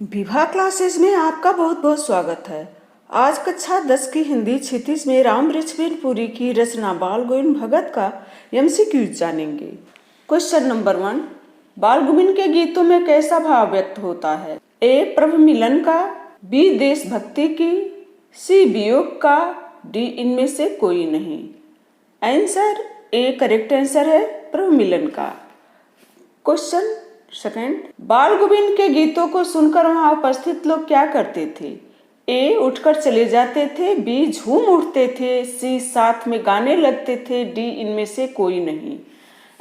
Vibha classes में आपका बहुत बहुत स्वागत है। आज कक्षा 10 की हिंदी क्षितिज में राम वृक्षवेलपुरी की रचना बाल गोविंद भगत का एमसीक्यूज जानेंगे। क्वेश्चन नंबर 1, बाल गोविंद के गीतों में कैसा भाव व्यक्त होता है? ए प्रभु मिलन का, बी देशभक्ति की, सी वियोग का, डी इनमें से कोई नहीं। आंसर ए करेक्ट आंसर है प्रभु मिलन का। क्वेश्चन सेकंड, बाल गोविंद के गीतों को सुनकर वहां उपस्थित लोग क्या करते थे? ए उठकर चले जाते थे, बी झूम उठते थे, सी साथ में गाने लगते थे, डी इनमें से कोई नहीं।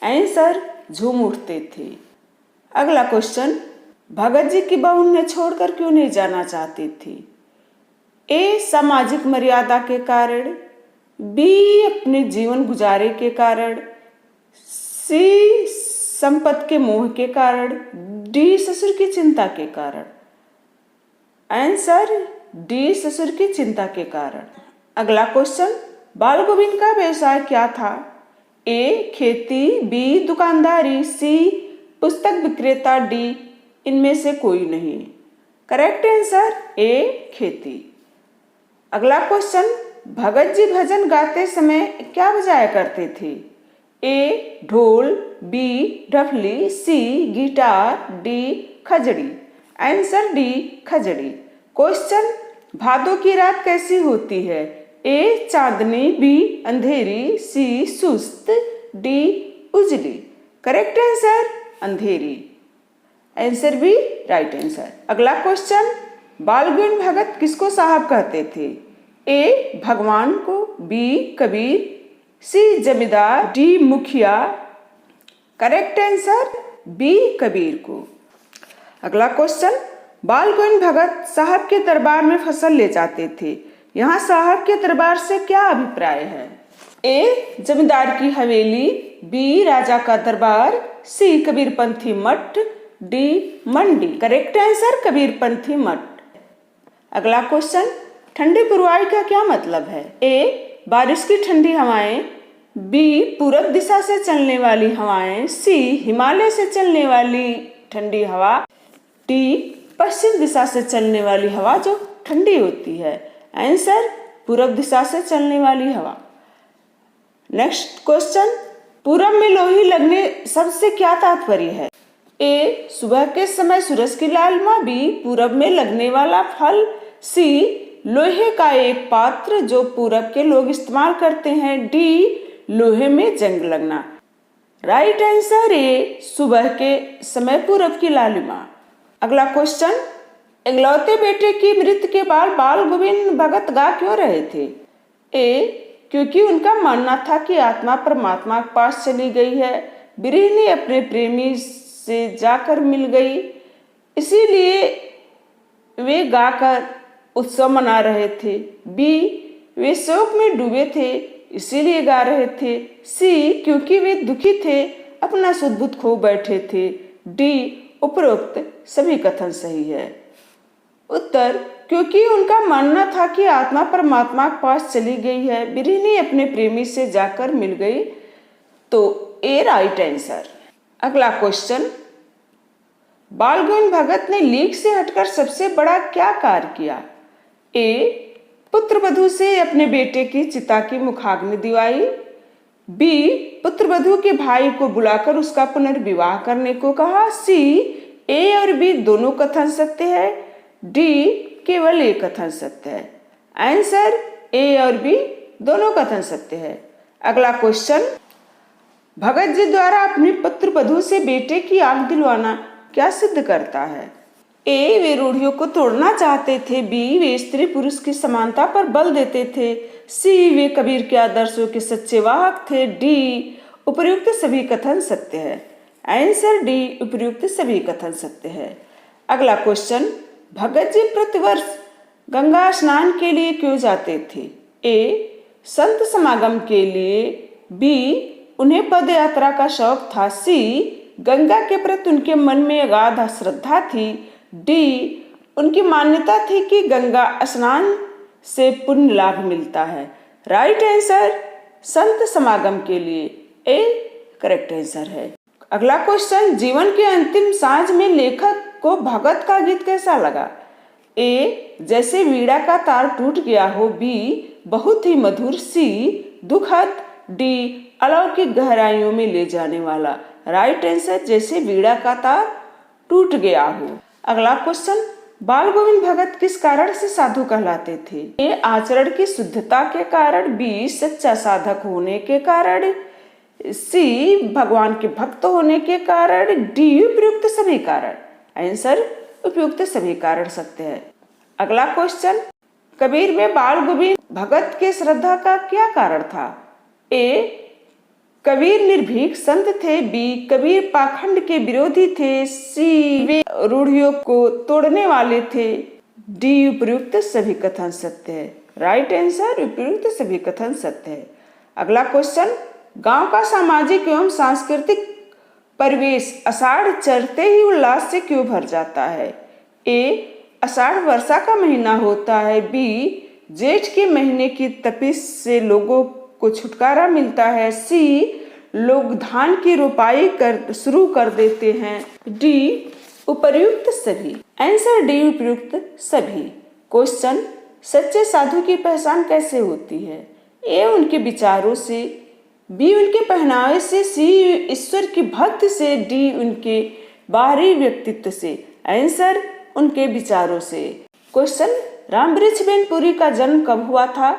आंसर झूम उठते थे। अगला क्वेश्चन, भगत जी की बहू उन्हें छोड़कर क्यों नहीं जाना चाहती थी? ए सामाजिक मर्यादा के कारण, बी अपने जीवन गुजारे के कारण, सी संपत्ति के मोह के कारण, डी ससुर की चिंता के कारण। आंसर डी ससुर की चिंता के कारण। अगला क्वेश्चन, बाल गोविंद का व्यवसाय क्या था? ए खेती, बी दुकानदारी, सी पुस्तक विक्रेता, डी इनमें से कोई नहीं। करेक्ट आंसर ए खेती। अगला क्वेश्चन, भगत जी भजन गाते समय क्या बजाया करते थे? ए ढोल, बी ढफली, सी गिटार, डी खजड़ी। आंसर डी खजड़ी। क्वेश्चन, भादों की रात कैसी होती है? ए चांदनी, बी अंधेरी, सी सुस्त, डी उजली। करेक्ट आंसर अंधेरी। Answer B right answer. अगला क्वेश्चन, बाल गोविंद भगत किसको साहब कहते थे? ए भगवान को, बी कबीर, सी जमींदार, डी मुखिया। करेक्ट आंसर बी कबीर को। अगला क्वेश्चन, बाल गोविंद भगत साहब के दरबार में फसल ले जाते थे, यहाँ साहब के दरबार से क्या अभिप्राय है? ए जमींदार की हवेली, बी राजा का दरबार, सी कबीरपंथी मठ, डी मंडी। करेक्ट आंसर कबीरपंथी मठ। अगला क्वेश्चन, ठंडी पुरवाई का क्या मतलब है? ए बारिश की ठंडी हवाएं, बी पूरब दिशा से चलने वाली हवाएं, सी हिमालय से चलने वाली ठंडी हवा, डी पश्चिम दिशा से चलने वाली हवा जो ठंडी होती है। आंसर पूरब दिशा से चलने वाली हवा। नेक्स्ट क्वेश्चन, पूरब में लोही लगने सबसे क्या तात्पर्य है? ए सुबह के समय सूरज की लालिमा, बी पूरब में लगने वाला फल, सी लोहे का एक पात्र जो पूरब के लोग इस्तेमाल करते हैं, डी लोहे में जंग लगना। राइट आंसर ए सुबह के समय पूरब की लालिमा। अगला क्वेश्चन, इकलौते बेटे की मृत्यु के बाद बाल गोविंद भगत गा क्यों रहे थे? ए क्योंकि उनका मानना था कि आत्मा परमात्मा के पास चली गई है, बिरहिनी अपने प्रेमी से जाकर मिल गई, इसीलिए वे गाकर उत्सव मना रहे थे, बी वे शोक में डूबे थे इसीलिए गा रहे थे, सी क्योंकि वे दुखी थे अपना सुध-बुध खो बैठे थे, डी उपरोक्त सभी कथन सही है। उत्तर, क्योंकि उनका मानना था कि आत्मा परमात्मा के पास चली गई है, बिरहिनी अपने प्रेमी से जाकर मिल गई, तो ए राइट आंसर। अगला क्वेश्चन, बाल गोविंद भगत ने लीक से हटकर सबसे बड़ा क्या कार्य किया? ए पुत्र वधू से अपने बेटे की चिता की मुखाग्नि दिवाई, बी पुत्र वधू के भाई को बुलाकर उसका पुनर्विवाह करने को कहा, सी ए और बी दोनों कथन सत्य है, डी केवल एक कथन सत्य है। आंसर ए और बी दोनों कथन सत्य है। अगला क्वेश्चन, भगत जी द्वारा अपनी पुत्र वधू से बेटे की आंख दिलवाना क्या सिद्ध करता है? ए वे रूढ़ियों को तोड़ना चाहते थे, बी वे स्त्री पुरुष की समानता पर बल देते थे, सी वे कबीर के आदर्शों के सच्चे वाहक थे, डी उपर्युक्त सभी कथन सत्य है। आंसर डी उपर्युक्त सभी कथन सत्य है। अगला क्वेश्चन, भगत जी प्रतिवर्ष गंगा स्नान के लिए क्यों जाते थे? ए संत समागम के लिए, बी उन्हें पद यात्रा का शौक था, सी गंगा के प्रति उनके मन में अगाध श्रद्धा थी, डी उनकी मान्यता थी कि गंगा स्नान से पुण्य लाभ मिलता है। राइट आंसर संत समागम के लिए, ए करेक्ट आंसर है। अगला क्वेश्चन, जीवन के अंतिम सांझ में लेखक को भगत का गीत कैसा लगा? ए, जैसे वीणा का तार टूट गया हो। बी, बहुत ही मधुर। सी, दुखद। डी, अलौकिक गहराइयों में ले जाने वाला। राइट आंसर जैसे वीणा का तार टूट गया हो। अगला क्वेश्चन, बाल गोविंद भगत किस कारण से साधु कहलाते थे? ए, आचरण की शुद्धता के कारण। बी, सच्चा साधक होने के कारण। सी, भगवान के भक्त होने के कारण। डी, उपयुक्त सभी कारण। आंसर उपयुक्त सभी कारण सत्य है। अगला क्वेश्चन, कबीर में बाल गोविंद भगत के श्रद्धा का क्या कारण था? ए, कबीर निर्भीक संत थे। बी, कबीर पाखंड के विरोधी थे। सी, वे रूढ़ियों को तोड़ने वाले थे। डी, उपयुक्त सभी कथन सत्य है। राइट आंसर उपयुक्त सभी कथन सत्य है। अगला क्वेश्चन, गांव का सामाजिक एवं सांस्कृतिक परिवेश आषाढ़ चढ़ते ही उल्लास से क्यों भर जाता है? ए, आषाढ़ वर्षा का महीना होता है। बी, जेठ के महीने की तपिश से लोगों को छुटकारा मिलता है। सी, लोग धान की रोपाई शुरू कर देते हैं। डी, उपर्युक्त सभी। आंसर डी, उपयुक्त सभी। क्वेश्चन, सच्चे साधु की पहचान कैसे होती है? ए, उनके विचारों से। बी, उनके पहनावे से। सी, ईश्वर की भक्ति से। डी, उनके बाहरी व्यक्तित्व से। आंसर उनके विचारों से। क्वेश्चन, रामवृक्षबेन पुरी का जन्म कब हुआ था?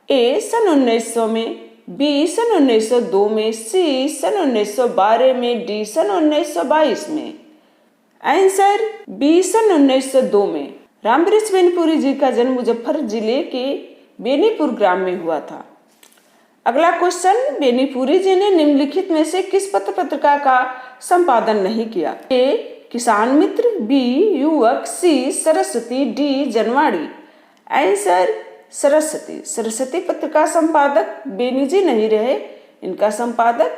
ए, सन 1900 में। बी, सन 1902 में। सी, सन 1912 में। डी, सन 1922 में। आंसर बी, सन 1902 में। रामवृक्षबेन पुरी जी का जन्म मुजफ्फर जिले के बेनीपुर ग्राम में हुआ था। अगला क्वेश्चन, बेनीपुरी जी ने निम्नलिखित में से किस पत्र पत्रिका का संपादन नहीं किया? ए, किसान मित्र। बी, युवक। सी, सरस्वती। डी, जनवाड़ी। आंसर सरस्वती। सरस्वती पत्र का संपादक बेनी जी नहीं रहे, इनका संपादक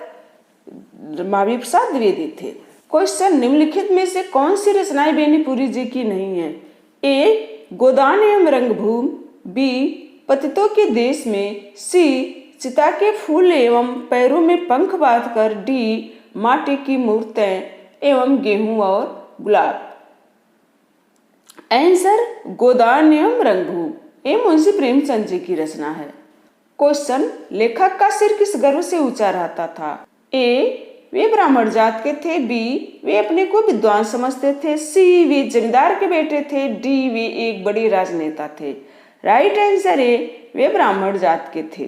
महावीर प्रसाद द्विवेदी थे। क्वेश्चन, निम्नलिखित में से कौन सी रचनाएं बेनीपुरी जी की नहीं है? ए, गोदान एवं रंगभूमि। बी, पतितों के देश में। सी, चिता के फूल एवं पैरों में पंख बांधकर। डी, माटी की मूर्तें एवं गेहूं और गुलाब। आंसर गोदान एवं रंगभूमि, ये मुंशी प्रेमचंद जी की रचना है। क्वेश्चन, लेखक का सिर किस गर्व से ऊंचा रहता था? ए, वे ब्राह्मण जात के थे। बी, वे अपने को विद्वान समझते थे। सी, वे जमींदार के बेटे थे। डी, वे एक बड़े राजनेता थे। राइट आंसर ए, वे ब्राह्मण जात के थे।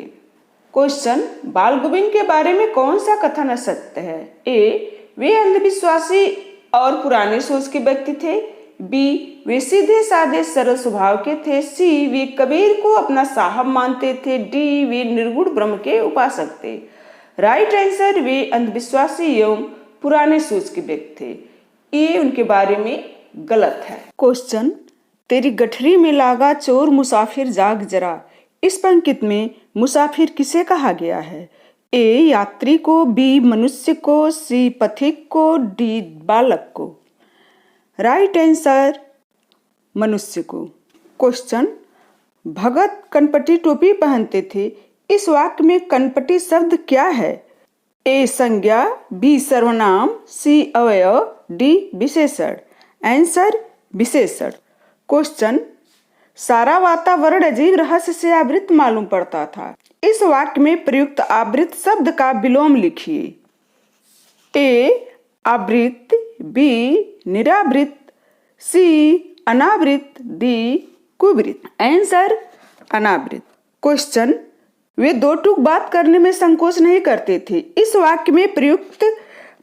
क्वेश्चन, बाल गोविंद के बारे में कौन सा कथन असत्य है? ए, वे अंधविश्वासी और पुराने सोच के व्यक्ति थे। बी, वे सीधे साधे सरल स्वभाव के थे। सी, वे कबीर को अपना साहब मानते थे। डी, वे निर्गुण ब्रह्म के उपासक थे। राइट आंसर, वे अंधविश्वासी एवं पुराने सोच के व्यक्ति थे। ये उनके बारे में गलत है। क्वेश्चन, तेरी गठरी में लागा चोर मुसाफिर जाग जरा, इस पंक्ति में मुसाफिर किसे कहा गया है? ए, यात्री को। बी, मनुष्य को। सी, पथिक को। डी, बालक को। राइट आंसर मनुष्य को। क्वेश्चन, भगत कनपटी टोपी पहनते थे, इस वाक्य में कनपटी शब्द क्या है? ए, संज्ञा। बी, सर्वनाम। सी, अवयव। डी, विशेषण। आंसर विशेषण। क्वेश्चन, सारा वातावरण अजीब रहस्य से आवृत मालूम पड़ता था, इस वाक्य में प्रयुक्त आवृत शब्द का विलोम लिखिए। ए, आवृत। बी, निरावृत। सी, अनावृत। डी, कुवृत। आंसर अनावृत। क्वेश्चन, वे दो टूक बात करने में संकोच नहीं करते थे, इस वाक्य में प्रयुक्त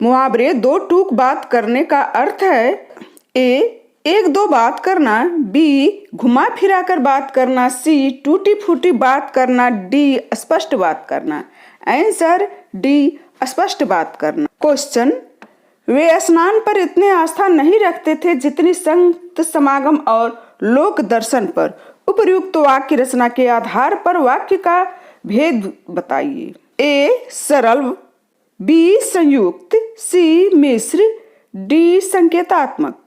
मुहावरे दो टूक बात करने का अर्थ है? ए, एक दो बात करना। बी, घुमा फिरा कर बात करना। सी, टूटी फूटी बात करना। डी, स्पष्ट बात करना। आंसर डी, स्पष्ट बात करना। क्वेश्चन, वे स्नान पर इतने आस्था नहीं रखते थे जितनी संत समागम और लोक दर्शन पर। उपर्युक्त वाक्य रचना के आधार पर वाक्य का भेद बताइए। ए, सरल। बी, संयुक्त। सी, मिश्र। डी, संकेतात्मक।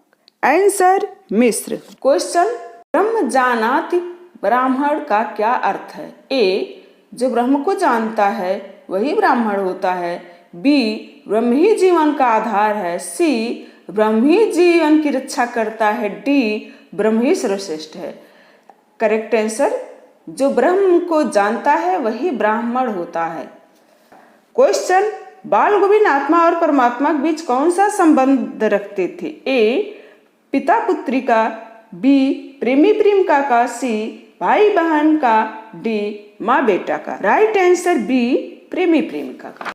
आंसर मिश्र। क्वेश्चन, ब्रह्म जानाति ब्राह्मण का क्या अर्थ है? ए, जो ब्रह्म को जानता है वही ब्राह्मण होता है। बी, ब्रह्म ही जीवन का आधार है। सी, ब्रह्म ही जीवन की रक्षा करता है, डी ब्रह्म ही सर्वश्रेष्ठ है। करेक्ट आंसर, जो ब्रह्म को जानता है वही ब्राह्मण होता है। क्वेश्चन, बाल गोविंद आत्मा और परमात्मा के बीच कौन सा संबंध रखते थे? ए पिता पुत्री का, बी प्रेमी प्रेमिका का, सी भाई बहन का, डी माँ बेटा का। राइट आंसर बी प्रेमी प्रेमिका का।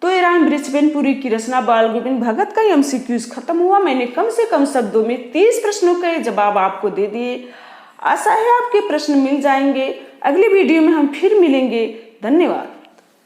तो ईरान ब्रिजबेनपुरी की रचना बाल गोविंद भगत का एमसीक्यूज खत्म हुआ। मैंने कम से कम शब्दों में 30 प्रश्नों के जवाब आपको दे दिए। आशा है आपके प्रश्न मिल जाएंगे। अगली वीडियो में हम फिर मिलेंगे। धन्यवाद।